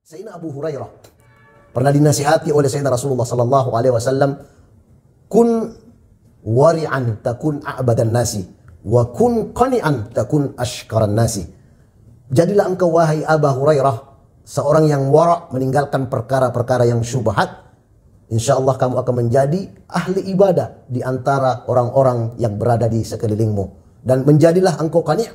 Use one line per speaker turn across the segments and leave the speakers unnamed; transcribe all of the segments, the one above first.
Sayyidina Abu Hurairah pernah dinasihati oleh Sayyidina Rasulullah sallallahu alaihi wasallam, kun wari'an takun a'badan nasi wa kun qani'an takun ashkaran nasi. Jadilah engkau wahai Abu Hurairah seorang yang wara', meninggalkan perkara-perkara yang syubhat. Insyaallah kamu akan menjadi ahli ibadah di antara orang-orang yang berada di sekelilingmu. Dan menjadilah engkau qani',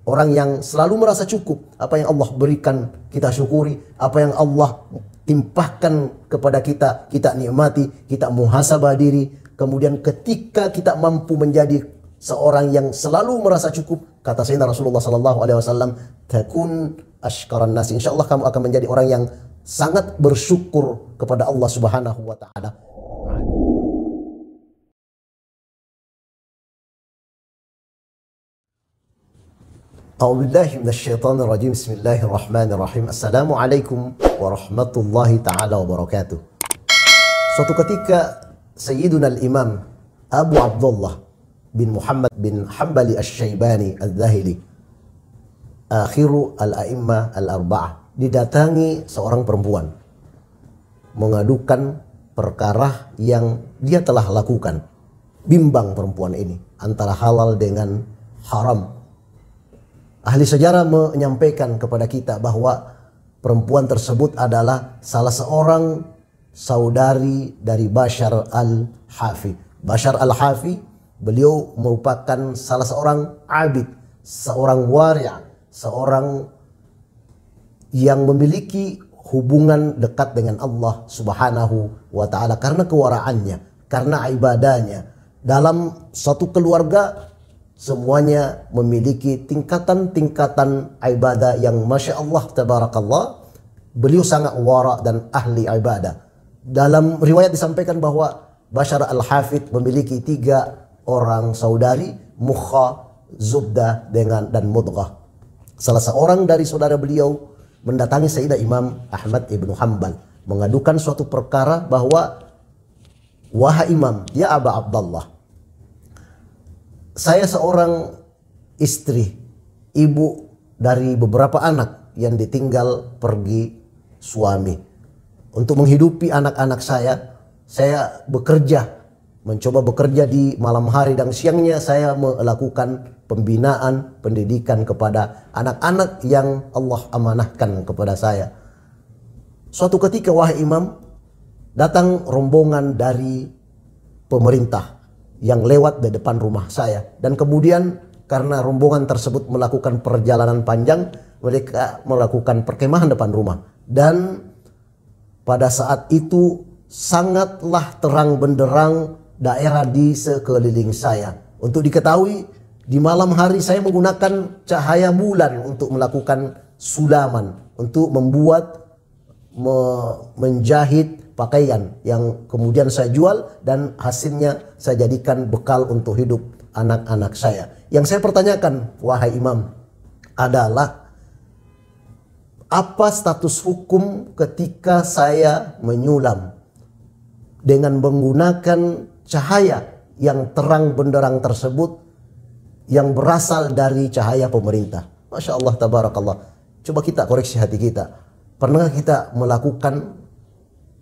orang yang selalu merasa cukup. Apa yang Allah berikan kita syukuri, apa yang Allah timpahkan kepada kita, kita nikmati, kita muhasabah diri. Kemudian ketika kita mampu menjadi seorang yang selalu merasa cukup, kata Sayyidina Rasulullah sallallahu alaihi wasallam, takun ashkaran nasi. Insyaallah kamu akan menjadi orang yang sangat bersyukur kepada Allah Subhanahu wa taala. A'udzubillahi minasyaitonir rajim. Bismillahirrahmanirrahim. Assalamualaikum warahmatullahi taala wabarakatuh. Suatu ketika Sayyiduna al-Imam Abu Abdullah bin Muhammad bin Hanbali Asy-Syaibani Al-Zahili, akhiru al-a'immah al-arba'ah, didatangi seorang perempuan mengadukan perkara yang dia telah lakukan. Bimbang perempuan ini antara halal dengan haram. Ahli sejarah menyampaikan kepada kita bahwa perempuan tersebut adalah salah seorang saudari dari Bashar al-Hafi. Bashar al-Hafi, beliau merupakan salah seorang abid, seorang wari', seorang yang memiliki hubungan dekat dengan Allah Subhanahu wa taala karena kewaraannya, karena ibadahnya. Dalam satu keluarga semuanya memiliki tingkatan-tingkatan ibadah yang Masya Allah tabarakallah. Beliau sangat wara' dan ahli ibadah. Dalam riwayat disampaikan bahwa Bashar al-Hafid memiliki 3 orang saudari, Mukha, Zubdah dan Mudghah. Salah seorang dari saudara beliau mendatangi Sayyidina Imam Ahmad ibn Hanbal mengadukan suatu perkara bahwa, wahai Imam, ya Aba Abdullah, saya seorang istri, ibu dari beberapa anak yang ditinggal pergi suami. Untuk menghidupi anak-anak saya bekerja, mencoba bekerja di malam hari dan siangnya saya melakukan pembinaan, pendidikan kepada anak-anak yang Allah amanahkan kepada saya. Suatu ketika, wahai Imam, datang rombongan dari pemerintah yang lewat di depan rumah saya. Dan kemudian karena rombongan tersebut melakukan perjalanan panjang, mereka melakukan perkemahan depan rumah. Dan pada saat itu sangatlah terang benderang daerah di sekeliling saya. Untuk diketahui, di malam hari saya menggunakan cahaya bulan untuk melakukan sulaman, untuk membuat, menjahit pakaian yang kemudian saya jual dan hasilnya saya jadikan bekal untuk hidup anak-anak saya. Yang saya pertanyakan, wahai Imam, adalah apa status hukum ketika saya menyulam dengan menggunakan cahaya yang terang benderang tersebut yang berasal dari cahaya pemerintah. Masya Allah tabarakallah. Coba kita koreksi hati kita. Pernah kita melakukan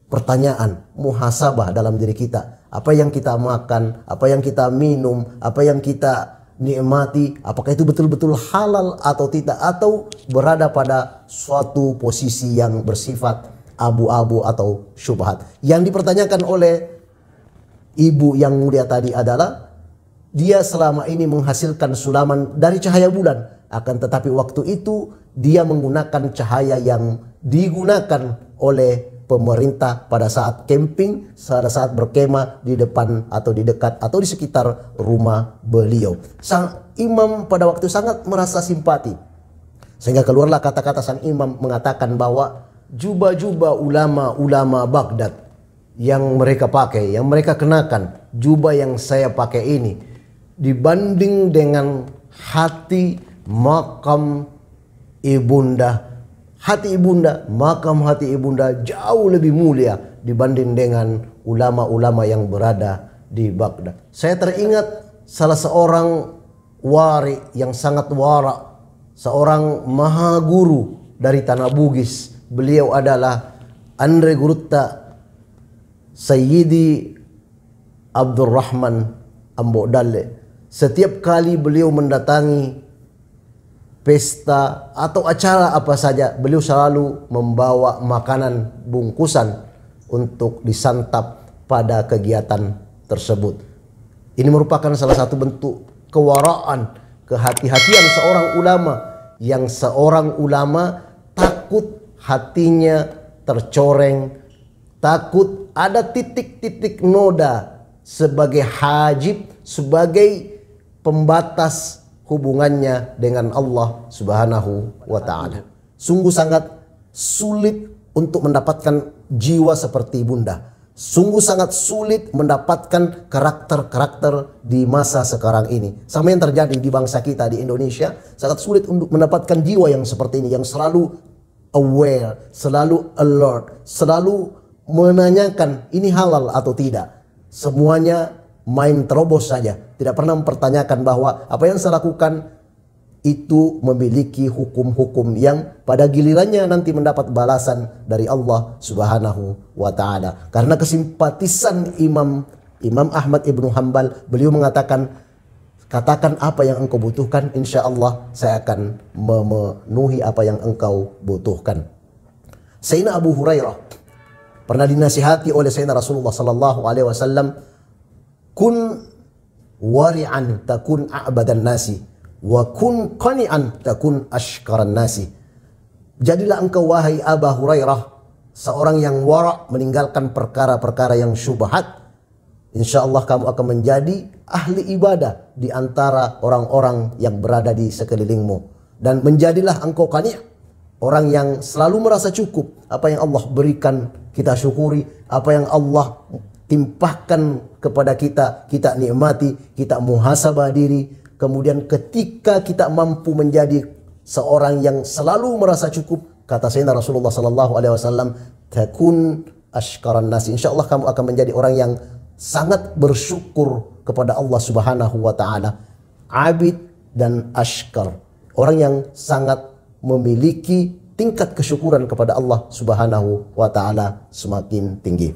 pertanyaan, muhasabah dalam diri kita? Apa yang kita makan, apa yang kita minum, apa yang kita nikmati, apakah itu betul-betul halal atau tidak, atau berada pada suatu posisi yang bersifat abu-abu atau syubhat. Yang dipertanyakan oleh ibu yang mulia tadi adalah, dia selama ini menghasilkan sulaman dari cahaya bulan, akan tetapi waktu itu dia menggunakan cahaya yang digunakan oleh pemerintah pada saat camping, pada saat berkemah di depan atau di dekat atau di sekitar rumah beliau. Sang imam pada waktu sangat merasa simpati, sehingga keluarlah kata-kata sang imam mengatakan bahwa jubah-jubah ulama-ulama Baghdad yang mereka pakai, yang mereka kenakan, jubah yang saya pakai ini, dibanding dengan hati makam ibunda, hati ibunda, makam hati ibunda jauh lebih mulia dibanding dengan ulama-ulama yang berada di Baghdad. Saya teringat salah seorang wari yang sangat wara, seorang maha guru dari tanah Bugis, beliau adalah Andre Gurutta Sayyidi Abdurrahman Ambodalle. Setiap kali beliau mendatangi pesta atau acara apa saja, beliau selalu membawa makanan bungkusan untuk disantap pada kegiatan tersebut. Ini merupakan salah satu bentuk kewaraan, kehati-hatian seorang ulama, yang seorang ulama takut hatinya tercoreng, takut ada titik-titik noda sebagai hajib, sebagai pembatas hubungannya dengan Allah Subhanahu wa Ta'ala. Sungguh sangat sulit untuk mendapatkan jiwa seperti Bunda. Sungguh sangat sulit mendapatkan karakter-karakter di masa sekarang ini. Sama yang terjadi di bangsa kita di Indonesia, sangat sulit untuk mendapatkan jiwa yang seperti ini, yang selalu aware, selalu alert, selalu menanyakan ini halal atau tidak. Semuanya main terobos saja, tidak pernah mempertanyakan bahwa apa yang saya lakukan itu memiliki hukum-hukum yang pada gilirannya nanti mendapat balasan dari Allah Subhanahu wa Ta'ala. Karena kesimpatisan Imam Ahmad ibnu Hanbal, beliau mengatakan, katakan apa yang engkau butuhkan, insya Allah saya akan memenuhi apa yang engkau butuhkan. Sayyidina Abu Hurairah pernah dinasihati oleh Sayyidina Rasulullah sallallahu alaihi wasallam, kun wari'an takun a'badan nasi, wa kun qani'an takun ashkaran nasi. Jadilah engkau wahai Abu Hurairah seorang yang wara', meninggalkan perkara-perkara yang syubhat. Insya Allah kamu akan menjadi ahli ibadah di antara orang-orang yang berada di sekelilingmu. Dan menjadilah engkau qani', orang yang selalu merasa cukup. Apa yang Allah berikan kita syukuri, apa yang Allah timpahkan kepada kita, kita nikmati, kita muhasabah diri. Kemudian ketika kita mampu menjadi seorang yang selalu merasa cukup, kata Sayyidina Rasulullah sallallahu alaihi wasallam, takun ashkaran nasi. Insyaallah kamu akan menjadi orang yang sangat bersyukur kepada Allah Subhanahu wa Ta'ala. Abid dan ashkar, orang yang sangat memiliki tingkat kesyukuran kepada Allah Subhanahu wa Ta'ala semakin tinggi.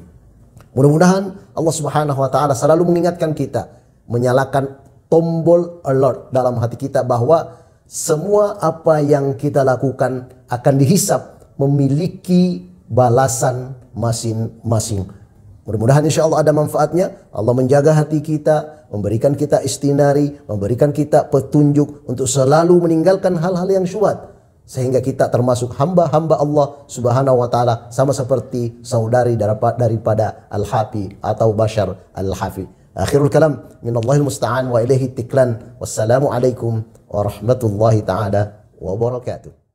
Mudah-mudahan Allah Subhanahu wa Ta'ala selalu mengingatkan kita, menyalakan tombol alert dalam hati kita bahwa semua apa yang kita lakukan akan dihisap, memiliki balasan masing-masing. Mudah-mudahan insya Allah ada manfaatnya. Allah menjaga hati kita, memberikan kita istinari, memberikan kita petunjuk untuk selalu meninggalkan hal-hal yang syubhat, sehingga kita termasuk hamba-hamba Allah Subhanahu wa Ta'ala, sama seperti saudari daripada Al-Hafi atau Bashar Al-Hafi. Akhirul kalam, minallahil musta'an wa ilaihi tiklan. Wassalamu alaikum warahmatullahi ta'ala wabarakatuh.